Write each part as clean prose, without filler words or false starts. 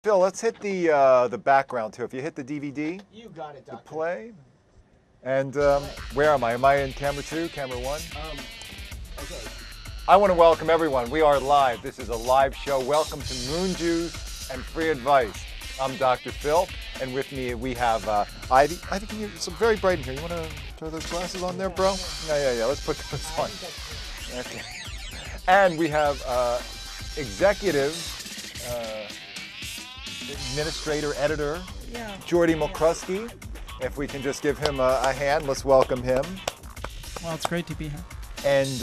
Phil, let's hit the background too. If you hit the DVD, you got it, Doctor. The play. And where am I? Am I in camera 2, camera 1? Okay. I want to welcome everyone. We are live. This is a live show. Welcome to Moon Juice and Free Advice. I'm Dr. Phil, and with me we have Ivy. Ivy, can you? It's very bright in here. You want to throw those glasses on there, bro? Yeah. Let's put those on. Okay. And we have executive. Administrator, editor, Jordy McCruskey. If we can just give him a hand, let's welcome him. Well, it's great to be here. And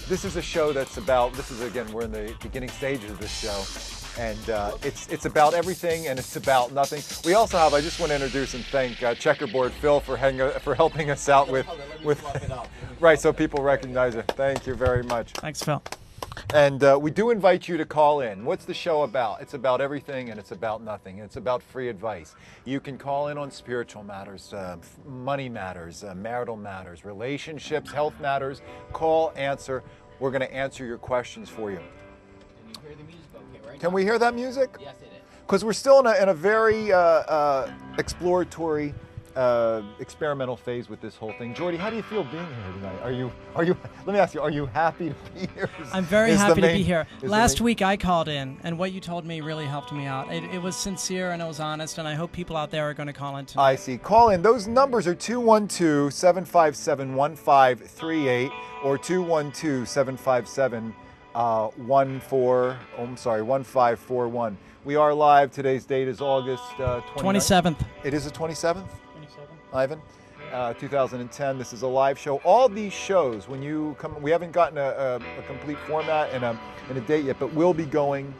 this is a show that's about, again, we're in the beginning stages of this show, and it's about everything and it's about nothing. We also have, I just want to introduce and thank Checkerboard Phil for helping us out with right, so people recognize it. Thank you very much. Thanks, Phil. And we do invite you to call in. What's the show about? It's about everything and it's about nothing. It's about free advice. You can call in on spiritual matters, money matters, marital matters, relationships, health matters. Call, answer. We're going to answer your questions for you. Can you hear the music okay, right? Can we hear that music? Yes, it is. Because we're still in a very exploratory, experimental phase with this whole thing. Jordy, how do you feel being here tonight? Are you? Let me ask you. Are you happy to be here? I'm very happy to be here. Last week I called in, and what you told me really helped me out. It was sincere and it was honest, and I hope people out there are going to call in tonight. I see. Call in. Those numbers are 212-757-1538 or 212-757-1541. We are live. Today's date is August 27th. It is the 27th? Ivan, 2010. This is a live show. All these shows, when you come, we haven't gotten a complete format and a date yet, but we'll be going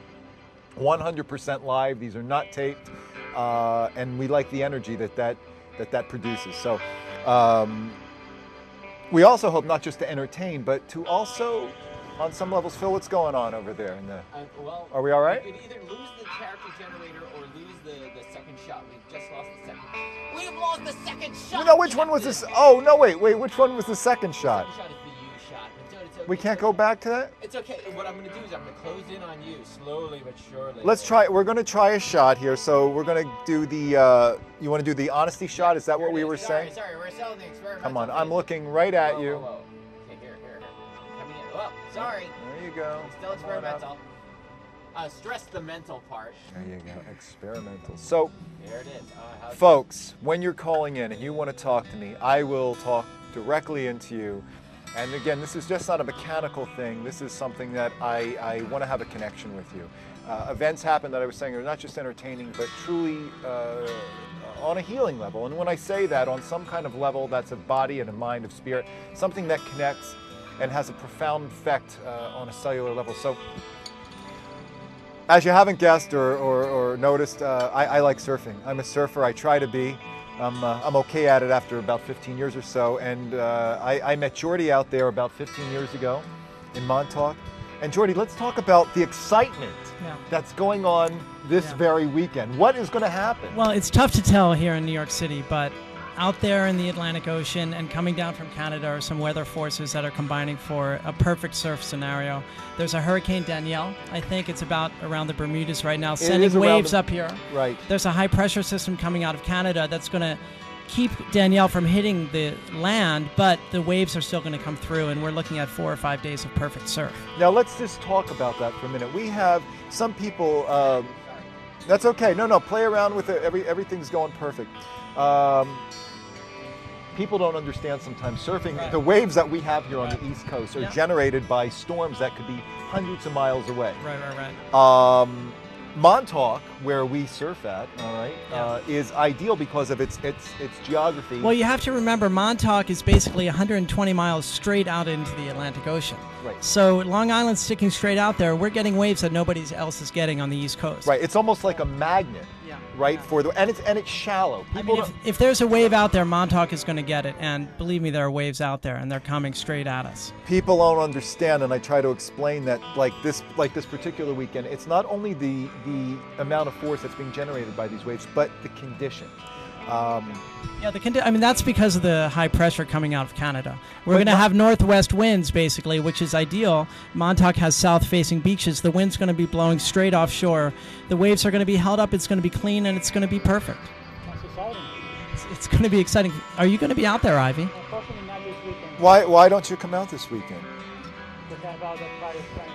100% live. These are not taped, and we like the energy that produces. So we also hope not just to entertain, but to also, on some levels, Phil, what's going on over there? Well, are we all right? We could either lose the character generator or lose the second shot. We've just lost the second. We have lost the second shot. No, which one was this? Oh no, wait. Which one was the second shot? The second shot is the U shot. It's okay. We can't go back to that? It's okay. What I'm going to do is I'm going to close in on you slowly but surely. Let's try. We're going to try a shot here. So we're going to do the. You want to do the honesty shot? Is that what we were saying? Sorry, we're selling the experiment. Come on, I'm looking right at you. Whoa. Okay, here. Coming in. Oh, sorry. There you go. Still experimental. Stress the mental part. There you go, experimental. So, there it is. Folks, when you're calling in and you want to talk to me, I will talk directly into you. And again, this is just not a mechanical thing. This is something that I want to have a connection with you. Events happen that I was saying are not just entertaining, but truly on a healing level. And when I say that, on some kind of level, that's of body and a mind, of spirit, something that connects and has a profound effect on a cellular level. So, as you haven't guessed or noticed, I like surfing. I'm a surfer. I try to be. I'm okay at it after about 15 years or so. And I met Jordy out there about 15 years ago in Montauk. And Jordy, let's talk about the excitement that's going on this very weekend. What is going to happen? Well, it's tough to tell here in New York City, but out there in the Atlantic Ocean and coming down from Canada are some weather forces that are combining for a perfect surf scenario. There's a Hurricane Danielle. I think it's about around the Bermudas right now, sending waves up here. Right. There's a high pressure system coming out of Canada that's going to keep Danielle from hitting the land, but the waves are still going to come through, and we're looking at 4 or 5 days of perfect surf. Now let's just talk about that for a minute. We have some people. That's okay. No, play around with it. Everything's going perfect. People don't understand sometimes surfing. Right. The waves that we have here on the East Coast are generated by storms that could be hundreds of miles away. Right. Montauk, where we surf at, is ideal because of its geography. Well, you have to remember, Montauk is basically 120 miles straight out into the Atlantic Ocean. Right. So Long Island's sticking straight out there. We're getting waves that nobody else is getting on the East Coast. Right. It's almost like a magnet. Right, and it's shallow. If there's a wave out there, Montauk is going to get it, and believe me, there are waves out there, and they're coming straight at us. People don't understand, and I try to explain that, like this particular weekend, it's not only the amount of force that's being generated by these waves, but the conditions. Yeah, I mean, that's because of the high pressure coming out of Canada. We're But going to not- have northwest winds, basically, which is ideal. Montauk has south-facing beaches. The wind's going to be blowing straight offshore. The waves are going to be held up. It's going to be clean, and it's going to be perfect. That's exciting. It's going to be exciting. Are you going to be out there, Ivy? Unfortunately, not this weekend. Why don't you come out this weekend? Because I have other private friends.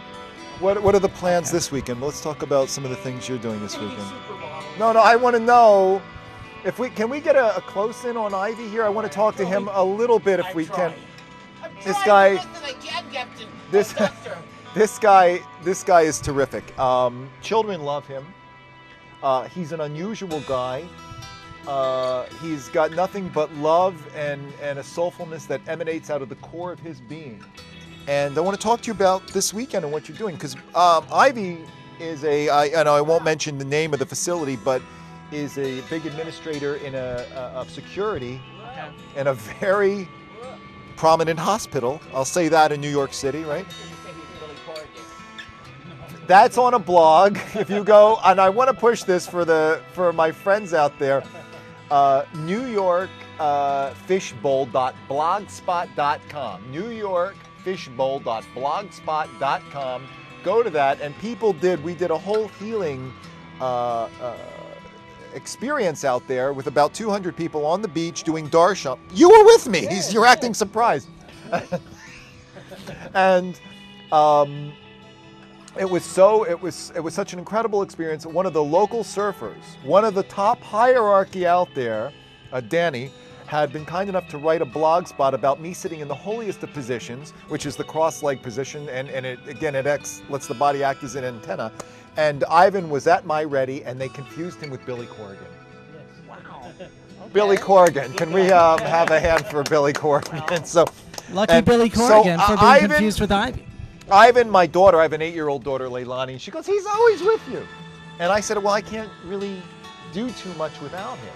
What are the plans this weekend? Let's talk about some of the things you're doing this Gonna be weekend. supermodels. No, I want to know if can we get a close in on Ivy here? I want to talk to him a little bit if we can. I'm This trying guy- the best that I can, Captain. This- Doctor. This guy is terrific. Children love him. He's an unusual guy. He's got nothing but love and a soulfulness that emanates out of the core of his being. And I want to talk to you about this weekend and what you're doing, because Ivy is I won't mention the name of the facility, but is a big administrator in of security in a very prominent hospital. I'll say that in New York City, right? You say he's Billy Corrigan. That's on a blog. If you go, and I want to push this for my friends out there, New York fishbowl.blogspot.com. New York fishbowl.blogspot.com. Go to that, and we did a whole healing experience out there with about 200 people on the beach doing darshan. You were with me. You're acting surprised. And it was such an incredible experience. One of the local surfers, one of the top hierarchy out there, Danny, had been kind enough to write a blog spot about me sitting in the holiest of positions, which is the cross-leg position, and it lets the body act as an antenna. And Ivan was at my ready, and they confused him with Billy Corrigan. Wow. Billy Corrigan. Can we have a hand for Billy Corrigan? So, Lucky and Billy so, Corrigan for being Ivan- confused with Ivy. Ivan, my daughter, I have an 8-year-old daughter, Leilani, and she goes, he's always with you. And I said, well, I can't really do too much without him.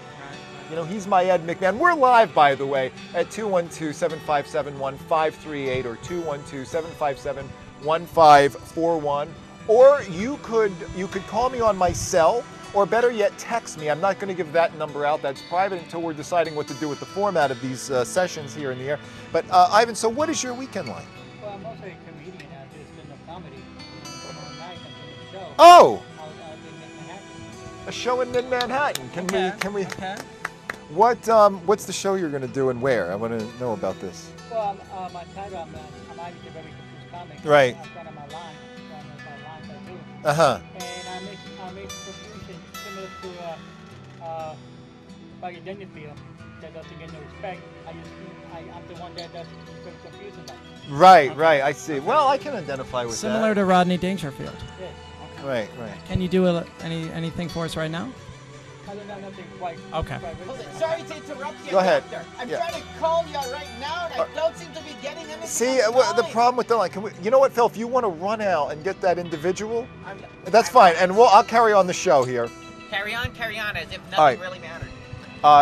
You know, he's my Ed McMahon. We're live, by the way, at 212-757-1538 or 212-757-1541. Or you could call me on my cell, or better yet, text me. I'm not going to give that number out. That's private until we're deciding what to do with the format of these sessions here in the air. But Ivan, so what is your weekend like? Well, I'm also a comedian. I do stand-up comedy. Tomorrow night I'm doing a show. Oh, I'll be in Manhattan. a show in Mid-Manhattan. Can we? Okay. What's the show you're going to do and where? I want to know about this. Well, my title, I'm Ivy, the very confused comic. Right. I've got on my line. So I'm my line that I do. Uh-huh. And I make confusion similar to Baggy Dangerfield that doesn't get no respect. I'm the one that does confuse about. Right, I see. Well, I can identify with Similar that. to Rodney Dangerfield. Yes. Right. Can you do anything for us right now? I don't know nothing quite. Okay. quite Hold really. it. Sorry to interrupt you, Go ahead. Doctor. I'm Yeah. trying to call you right now, and I don't seem to be getting anything. See, on the line. problem with the line, you know what, Phil, if you want to run out and get that individual, I'm- that's fine, and I'll carry on the show here. Carry on, as if nothing All right. really mattered.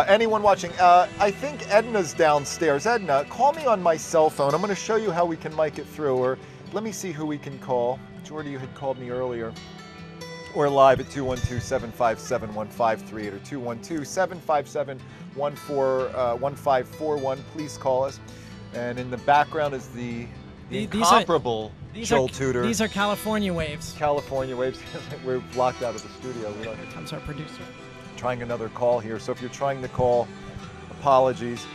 Anyone watching, I think Edna's downstairs. Edna, call me on my cell phone. I'm going to show you how we can mic it through, or let me see who we can call. Jordy, you had called me earlier. We're live at 212-757-1538 or 212-757-1541. Please call us. And in the background is the These are- incomparable Joel Tudor. These are California waves. California waves. We're locked out of the studio. We don't, Here comes our producer. trying another call here. So if you're trying to call, apologies.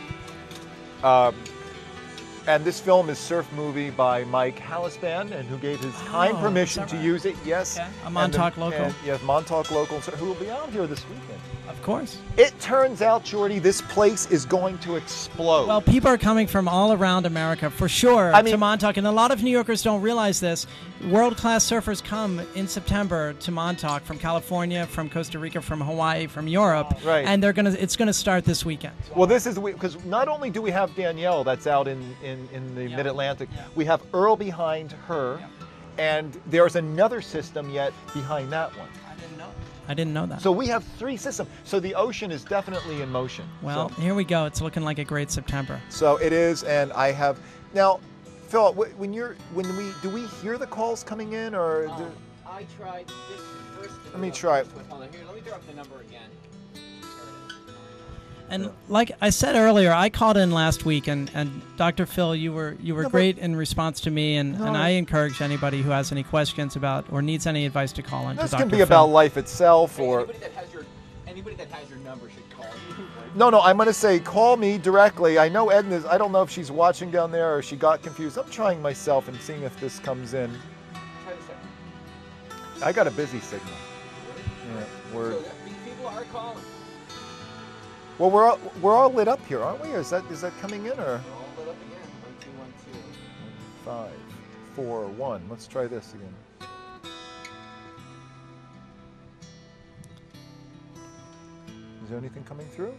And this film is Surf Movie by Mike Hallisban, and who gave his kind Oh, permission is to that use it. Yes. Okay. A And Montauk local. Yes, Montauk local, who will be out here this weekend. Of course. It turns out, Jordy, this place is going to explode. Well, people are coming from all around America, for sure, I mean- to Montauk. And a lot of New Yorkers don't realize this. World-class surfers come in September to Montauk from California, from Costa Rica, from Hawaii, from Europe. Right. And it's going to start this weekend. Well, this is because not only do we have Danielle that's out in the Mid-Atlantic, we have Earl behind her, and there's another system yet behind that one. I didn't know that. So we have 3 systems. So the ocean is definitely in motion. Well, here we go. It's looking like a great September. So it is, and I have now, Phil. Do we hear the calls coming in, or I tried this first. Let me try it. Hold on, here, let me throw up the number again. And like I said earlier, I called in last week, and Dr. Phil, you were great in response to me, and I encourage anybody who has any questions about or needs any advice to call in. This to can Dr. be about Phil. life itself, Hey, or anybody that has your number should call you. no. I'm going to say call me directly. I know Edna's. I don't know if she's watching down there or she got confused. I'm trying myself and seeing if this comes in. Try this out. I got a busy signal. Yeah, we're. So people are calling. Well, we're all lit up here, aren't we? Or is that coming in or? We're all lit up again. 1, 2, 1, 2. 5, 4, 1. Let's try this again. Is there anything coming through?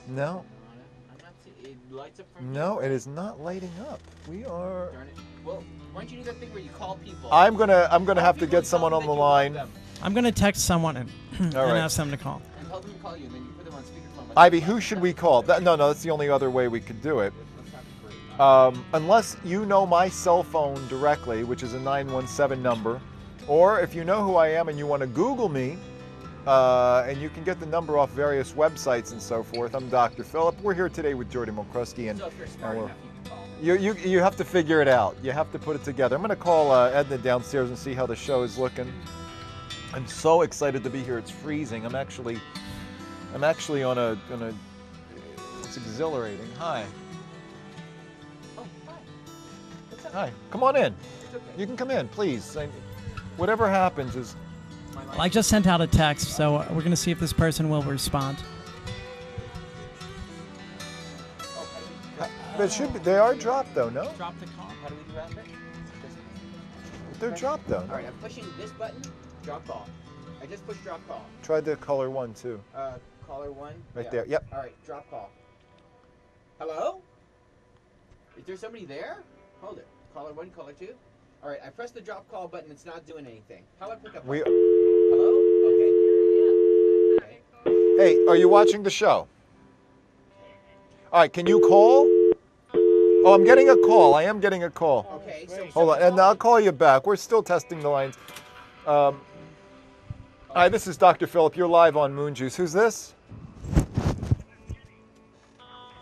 No. I'm not it lights up from No, here. it is not lighting up. We are. Darn it. Well, why don't you do that thing where you call people? I'm gonna Call have to people get and tell someone them on that the you love line. them. I'm going to text someone and All right. ask them to call. And tell them to call you, and then you put them on speakerphone. like Ivy, that. who should we call? No, that's the only other way we could do it. That's not great. Unless you know my cell phone directly, which is a 917 number, or if you know who I am and you want to Google me, and you can get the number off various websites and so forth. I'm Dr. Philip. We're here today with Jordy Mulkrusky, and So if you're smart enough, you can call. you have to figure it out. You have to put it together. I'm going to call Edna downstairs and see how the show is looking. I'm so excited to be here. It's freezing. I'm actually on a it's exhilarating. Hi. Oh, hi. What's up? Hi. Come on in. It's okay. You can come in, please. Whatever happens is. My line- Well, I just sent out a text, so we're going to see if this person will respond. Oh, how do we- But it should be, they are dropped though, no? Drop the call. How do we drop it? Just- They're dropped though. All right, I'm pushing this button. Drop call. I just pushed drop call. Try the color one too. Caller 1. Right Yeah. there. Yep. All right, drop call. Hello? Is there somebody there? Hold it. Caller 1, caller 2. All right, I pressed the drop call button. It's not doing anything. How about pick up? We. Hello? Okay. Okay. Hey, are you watching the show? All right, can you call? Oh, I'm getting a call. I am getting a call. Okay. So Hold on, and I'll call you back. We're still testing the lines. Hi, this is Dr. Philip. You're live on Moon Juice. Who's this?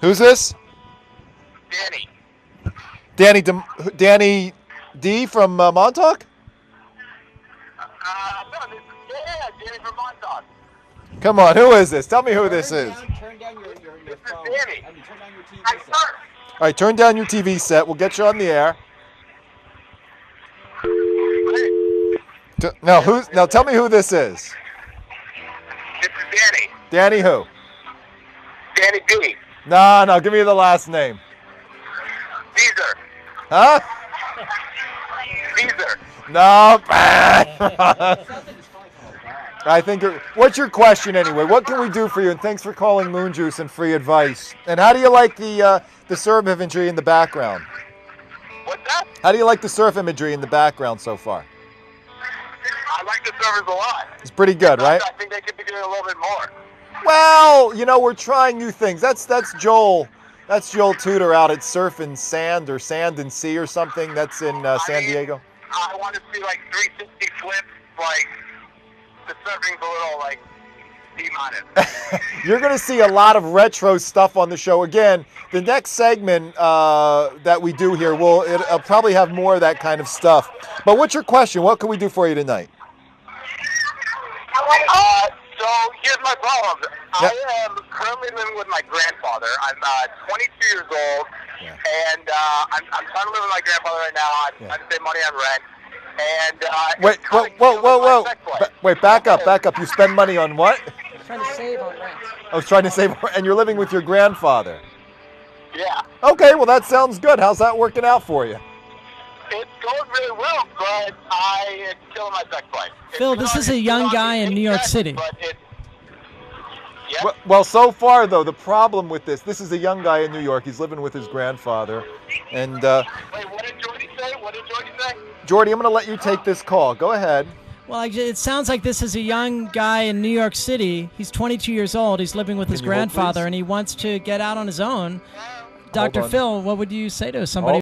Who's this? Danny. Danny D from Montauk? Danny from Montauk. Come on, who is this? Tell me who this is. Turn down your phone. Danny. I mean, turn down your TV I set. surf. All right, turn down your TV set. We'll get you on the air. Now tell me who this is. This is Danny. Danny who? Danny D. No, give me the last name. Caesar. Huh? Caesar. No. Sounds like he's calling from a bar. I think. What's your question anyway? What can we do for you? And thanks for calling Moon Juice and free advice. And how do you like the surf imagery in the background? What's that? How do you like the surf imagery in the background so far? I like the servers a lot. It's pretty good, right? I think they could be doing a little bit more. Well, we're trying new things. That's Joel. That's Joel Tudor out at Surf and Sand or Sand and Sea or something. That's in San Diego. I want to see like 360 flips, like the surfing's a little like D-minus. You're going to see a lot of retro stuff on the show. Again, the next segment that we do here, it'll probably have more of that kind of stuff. But what's your question? What can we do for you tonight? So here's my problem. Yep. I am currently living with my grandfather. I'm 22 years old, and I'm trying to live with my grandfather right now. I'm trying to save money on rent. And Wait, it's kinda whoa. killing my sex life. Wait, back up. You spend money on what? Trying to save on rent. I was trying to say, and you're living with your grandfather. Yeah, Okay, well, that sounds good. How's that working out for you? it's going really well, but it's killing my sex life. Phil, this is a young guy in New York City. But yeah. Well, so far, though, the problem with this is a young guy in New York. He's living with his grandfather. And, Wait, what did Jordy say? Jordy, I'm going to let you take this call. Go ahead. Well, it sounds like this is a young guy in New York City. He's 22 years old. He's living with his you hold, grandfather, please? and he wants to get out on his own. Dr. on. Phil, what would you say to somebody